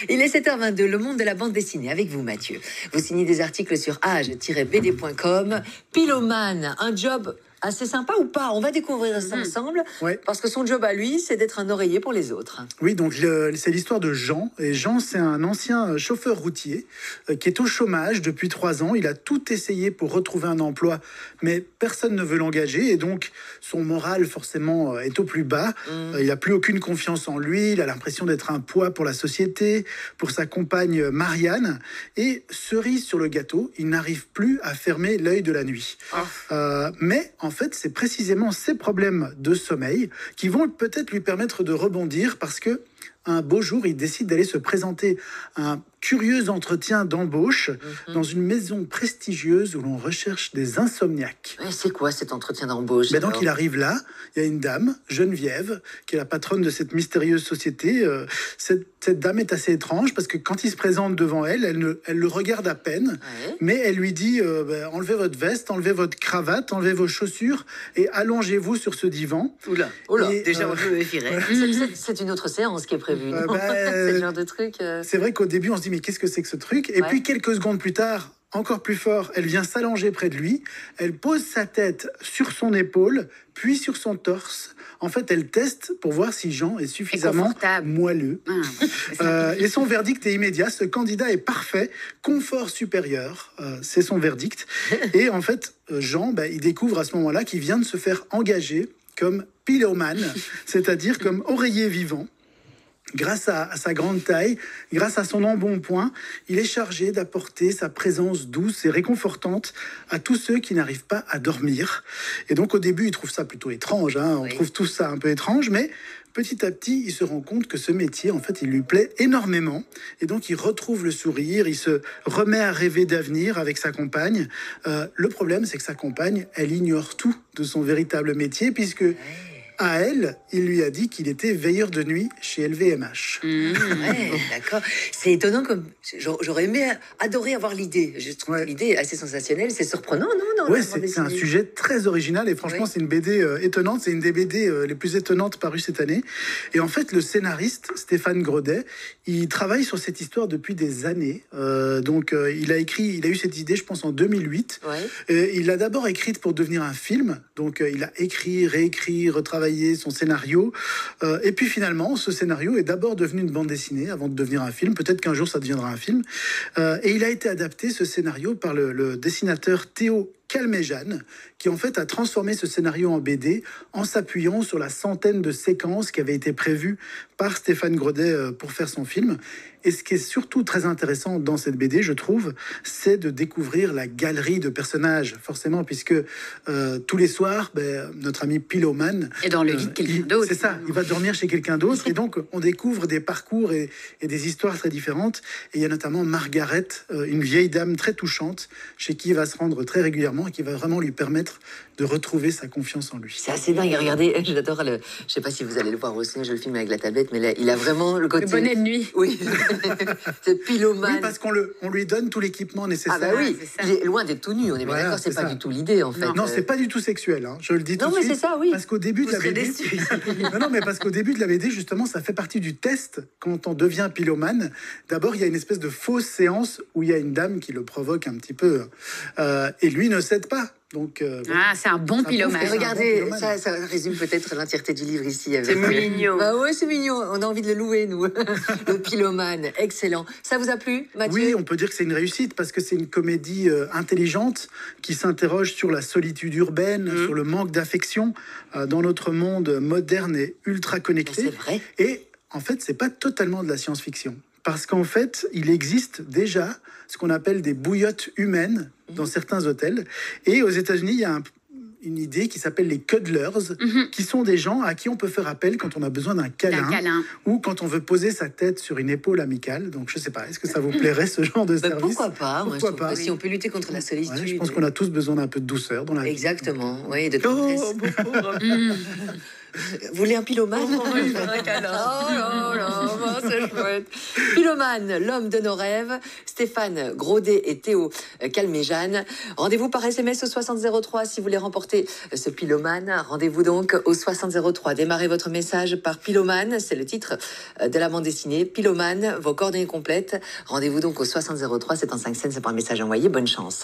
Il est 7h22, le monde de la bande dessinée avec vous, Mathieu. Vous signez des articles sur age-bd.com. Pylomane, un job assez sympa ou pas? On va découvrir ça ensemble. Ouais. Parce que son job à lui, c'est d'être un oreiller pour les autres. Oui, donc c'est l'histoire de Jean. Et Jean, c'est un ancien chauffeur routier qui est au chômage depuis 3 ans. Il a tout essayé pour retrouver un emploi, mais personne ne veut l'engager. Et donc, son moral, forcément, est au plus bas. Il n'a plus aucune confiance en lui. Il a l'impression d'être un poids pour la société, pour sa compagne Marianne. Et cerise sur le gâteau, il n'arrive plus à fermer l'œil de la nuit. Mais en fait, c'est précisément ces problèmes de sommeil qui vont peut-être lui permettre de rebondir parce que un beau jour, il décide d'aller se présenter à un curieux entretien d'embauche dans une maison prestigieuse où l'on recherche des insomniaques. Et c'est quoi cet entretien d'embauche? Donc il arrive là, il y a une dame, Geneviève, qui est la patronne de cette mystérieuse société. Cette dame est assez étrange parce que quand il se présente devant elle, elle le regarde à peine, mais elle lui dit enlevez votre veste, enlevez votre cravate, enlevez vos chaussures et allongez-vous sur ce divan. Oula, Et, déjà on peut méfier. C'est une autre séance qui est prévue. C'est le genre de truc. C'est vrai qu'au début on se dit mais qu'est-ce que c'est que ce truc? Et puis quelques secondes plus tard, encore plus fort, elle vient s'allonger près de lui, elle pose sa tête sur son épaule, puis sur son torse. En fait, elle teste pour voir si Jean est suffisamment moelleux. Et son verdict est immédiat, ce candidat est parfait, confort supérieur, c'est son verdict. Et en fait, Jean, il découvre à ce moment-là qu'il vient de se faire engager comme pylomane, c'est-à-dire comme oreiller vivant. Grâce à sa grande taille, grâce à son embonpoint, il est chargé d'apporter sa présence douce et réconfortante à tous ceux qui n'arrivent pas à dormir. Et donc au début, il trouve ça plutôt étrange, on trouve tout ça un peu étrange, mais petit à petit, il se rend compte que ce métier, en fait, il lui plaît énormément. Et donc il retrouve le sourire, il se remet à rêver d'avenir avec sa compagne. Le problème, c'est que sa compagne, elle ignore tout de son véritable métier, puisque... À elle, il lui a dit qu'il était veilleur de nuit chez LVMH. Ouais, d'accord. C'est étonnant comme... J'aurais adoré avoir l'idée. Je trouve l'idée assez sensationnelle. C'est surprenant, non? Ouais, c'est un sujet très original et franchement, c'est une BD étonnante. C'est une des BD les plus étonnantes parues cette année. Et en fait, le scénariste, Stéphane Grodet, il travaille sur cette histoire depuis des années. Il a eu cette idée, je pense, en 2008. Il l'a d'abord écrite pour devenir un film. Donc, il a écrit, réécrit, retravaillé son scénario. Et puis finalement, ce scénario est d'abord devenu une bande dessinée avant de devenir un film. Peut-être qu'un jour, ça deviendra un film. Et il a été adapté, ce scénario, par le dessinateur Théo Calmejane, qui en fait a transformé ce scénario en BD en s'appuyant sur la centaine de séquences qui avaient été prévues par Stéphane Grodet pour faire son film. Et ce qui est surtout très intéressant dans cette BD, je trouve, c'est de découvrir la galerie de personnages, forcément, puisque tous les soirs, notre ami Pylomane... Et dans le lit de quelqu'un d'autre. C'est ça, il va dormir chez quelqu'un d'autre, et donc on découvre des parcours et des histoires très différentes. Et il y a notamment Margaret, une vieille dame très touchante, chez qui il va se rendre très régulièrement, et qui va vraiment lui permettre de retrouver sa confiance en lui. C'est assez dingue. Regardez, j'adore je sais pas si vous allez le voir aussi, je le filme avec la tablette, mais là, il a vraiment le côté... Le bonnet de nuit. Oui. C'est Pylomane. Oui, parce qu'on lui donne tout l'équipement nécessaire. Ah bah oui, il est loin d'être tout nu, on est bien d'accord, c'est pas du tout l'idée en fait. Non, c'est pas du tout sexuel, je le dis tout de suite. Non, mais c'est ça, oui. Parce qu'au début de la BD... mais parce qu'au début de la BD, justement, ça fait partie du test quand on devient pylomane. D'abord, il y a une espèce de fausse séance où il y a une dame qui le provoque un petit peu. Et lui ne cède pas. Donc, c'est un bon pylomane. Regardez, ça résume peut-être l'entièreté du livre ici. C'est mignon. Bah ouais, c'est mignon. On a envie de le louer, nous. Le pylomane, excellent. Ça vous a plu, Mathieu? Oui, on peut dire que c'est une réussite parce que c'est une comédie intelligente qui s'interroge sur la solitude urbaine, sur le manque d'affection dans notre monde moderne et ultra connecté. C'est vrai. Et en fait, c'est pas totalement de la science-fiction. Parce qu'en fait, il existe déjà ce qu'on appelle des bouillottes humaines dans certains hôtels. Et aux États-Unis, il y a une idée qui s'appelle les cuddlers, qui sont des gens à qui on peut faire appel quand on a besoin d'un câlin, ou quand on veut poser sa tête sur une épaule amicale. Donc, je sais pas, est-ce que ça vous plairait, ce genre de service? Pourquoi pas? Pourquoi pas? Si on peut lutter contre la solitude. Je pense qu'on a tous besoin d'un peu de douceur dans la vie. Exactement, oui, de tendresse. Vous voulez un pylomane? Oui, Oh là là, c'est chouette. Pylomane, l'homme de nos rêves, Stéphane Grodé et Théo Calméjeanne. Rendez-vous par SMS au 6003 si vous voulez remporter ce pylomane. Rendez-vous donc au 6003. Démarrez votre message par pylomane, c'est le titre de la bande dessinée. Pylomane, vos coordonnées complètes. Rendez-vous donc au 6003, c'est en 5 cents, c'est pas un message envoyé. Bonne chance.